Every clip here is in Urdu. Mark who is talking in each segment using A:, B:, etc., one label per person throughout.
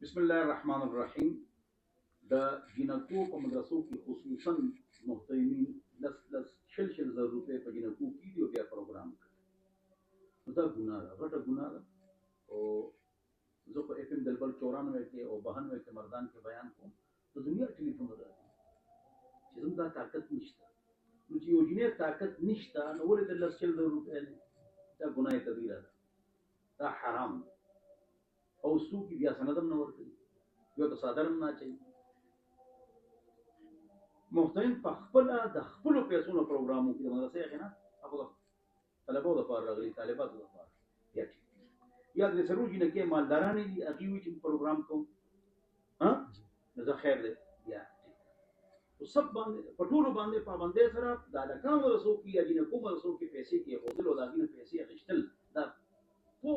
A: بسم الله الرحمن الرحیم. د جنکو په مدرسو کې خصوصا محترمین لس شل زر روپے په جنکو کې دی او بیا پروګرام کوي. دا ګناه ده، غټه ګناه ده. او زه په اف ام دلبل 94 کې او 92 کې مردان کې بیان کوم. د دنیا ټلیفون راځي چې زموږ دا طاقت نشته. نو چې یو جنې طاقت نشته نو ولې د لس شل زر روپے دا ګناه کبیره ده، دا حرام ده. او سو کی بیا سندم نہ ورکړي، یو د صادرم نه چي محترم په خپل د خپل پیسو نو پروګرامو کې د مدرسې غنا ابو طلبو د فار راغلي طالبات د فار یا چې یا د سروجي نه کې مالداران دي اغي وی چې پروګرام کوم ها زه خیر دې یا او سب باندې پټولو باندې پابندې سره دا د کام رسو کې یا جن کوم رسو کې پیسې کې غوډل او داګینه پیسې غشتل دا په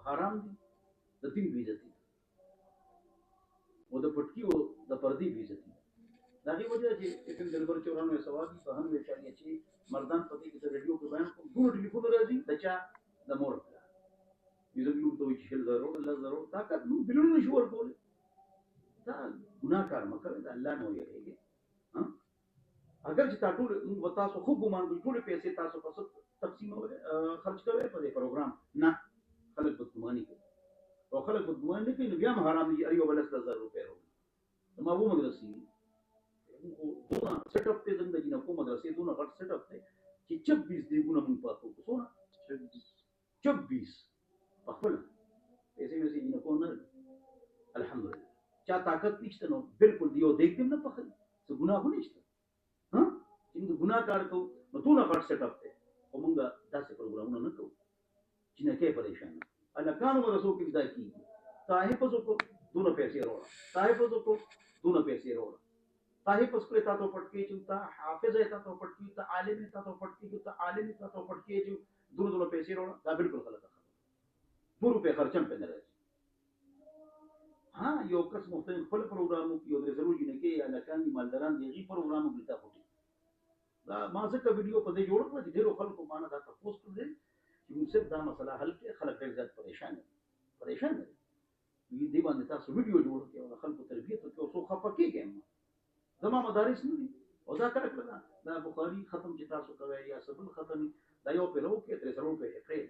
A: حرام دي. د دین بیزتی او د پټکی او د پردی بیزتی دا دی وجه چې کوم دلبر 94 سوابي په هم ویچاري چې مردان پتی کې د ریډیو په بیان کوم دوه ټلیفون راځي د چا د مور یوه یو ته چې ضرور الله ضرور طاقت نو بلون نشو ورکول. دا ګناه کار مکه دا الله نو یریږي. ها اگر چې تاسو تاسو خو ګمان کوئ ټول پیسې تاسو په تقسیم خرج کوئ په دې پروګرام نه خلک بدګماني کوي او خلک بدګماني نه کوي نو بیا هم حرام دي. اړیو بل 10,000 روپے ورو ما وو مدرسې دونه سیټ اپ ته زندگی نه کوم مدرسې دونه غټ سیټ اپ ته چې 26 دی ګونه مونږ پاتو سونه 26 په خپل پیسې مې نه کوم نه الحمدلله چا طاقت نشته نو بالکل دیو دیکھتم نه پخل څه ګناه نشته. ها چې ګناه کار کو نو دونه غټ سیټ اپ ته او مونږ داسې پروګرامونه نه کوو چې نه کې پریشان الله کانو رسول کی بدای کی صاحب کو دونوں پیسے روڑا صاحب کو دونوں پیسے روڑا صاحب اس کو تا تو پٹکی چوتا حافظ ہے تا تو پٹکی تا عالم ہے تا تو پٹکی جو تا عالم تا تو پٹکی جو دونوں پیسے روڑا دا بالکل غلط ہے. 2 روپے خرچم پہ نہ رہے. ہاں یو کس مختلف خپل پروګرامو کې یو ضروري نه کې یا لکان دي مالداران دي غي پروګرامو کې تا پټي دا ما څه ویډیو په دې جوړ کړ چې ډیرو خلکو باندې دا تاسو کړل چې موږ صرف دا مسله حل کې خلک ډېر زیات پریشان دي. دې باندې تاسو ویډیو جوړ کړئ او خلکو تربیت او څو خپکیږي زما مدارس نه دي او دا کار کړل دا بخاری ختم چې تاسو کوي یا سبل ختم دا یو پیرو کې 300 روپے پرې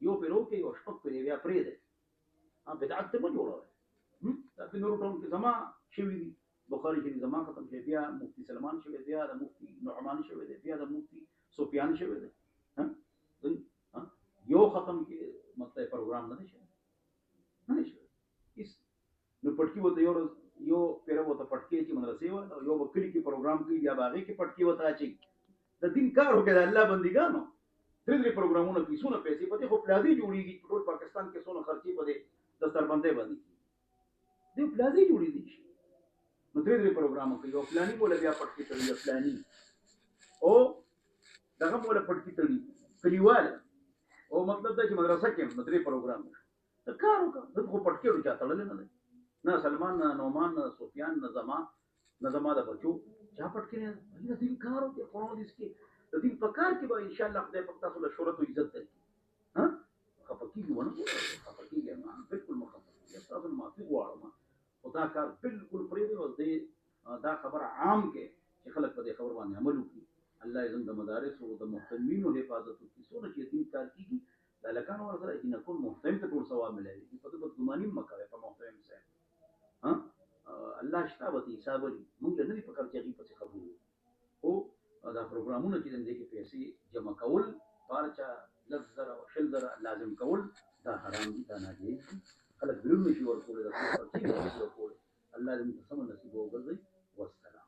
A: یو پیرو کې یو شپک پرې بیا پرې ده ا بدعت ته جوړه دا په نورو ټون کې زما شوی دي بخاری کې زما ختم شي بیا مفتی سلمان شوی بیا د مفتی نعمان شوی دی بیا د مفتی سفیان شوی دی ها یو ختم کې مطلب پروګرام نه شي اس نو پټکی وته یو پیره وته پټکی چې مدرسې و او یو وکړي کې پروګرام کوي یا باغې کې پټکی وته اچي د دین کار وکړه الله بندګانو درې پروګرامونه کې سونه پیسې پته خو پلازي جوړیږي ټول پاکستان کې سونه خرچي پدې دستر باندې باندې دی پلازي جوړی دي نو درې پروګرام کوي یو پلاني مولا بیا پټکی تړي پلاني او دغه مولا پټکی تړي کلیواله او مطلب دا چې مدرسه کې مدري پروګرام ته کار وکړه د خو پټکی ورچا تړل نه سلمان نه نعمان نه سفیان نه زما د بچو چا پټکی نه د دې کار وکړه قرآن دې کې د دې په کار کې به ان شاء الله خدای په تاسو له شهرت او عزت درکړي. ها خپکیږي ونه خپکیږي ما بالکل مخفف تاسو ما فی غواړم خدا کار بالکل پرې او دې دا خبر عام کې چې خلک په دې خبر باندې عمل وکړي. الله یې زموږ مدارس او د محترمینو حفاظت وکړي څونه چې دې کار کیږي دا لکان ورسره چې نه کوم محترم ته ټول ثواب ملایي په دې بدګماني مکه په محترم سره. ها الله شتابتي حساب لري موږ نه دي په کار چې غي په خبرو او دا پروګرامونه چې دې کې پیسې جمع کول پارچا لزر او شلزر لازم کول دا حرام دي دا ناجیز دي. خلک ګرځي شي ورکول دا څه ورکول الله دې سم نصیب وګرځي. والسلام.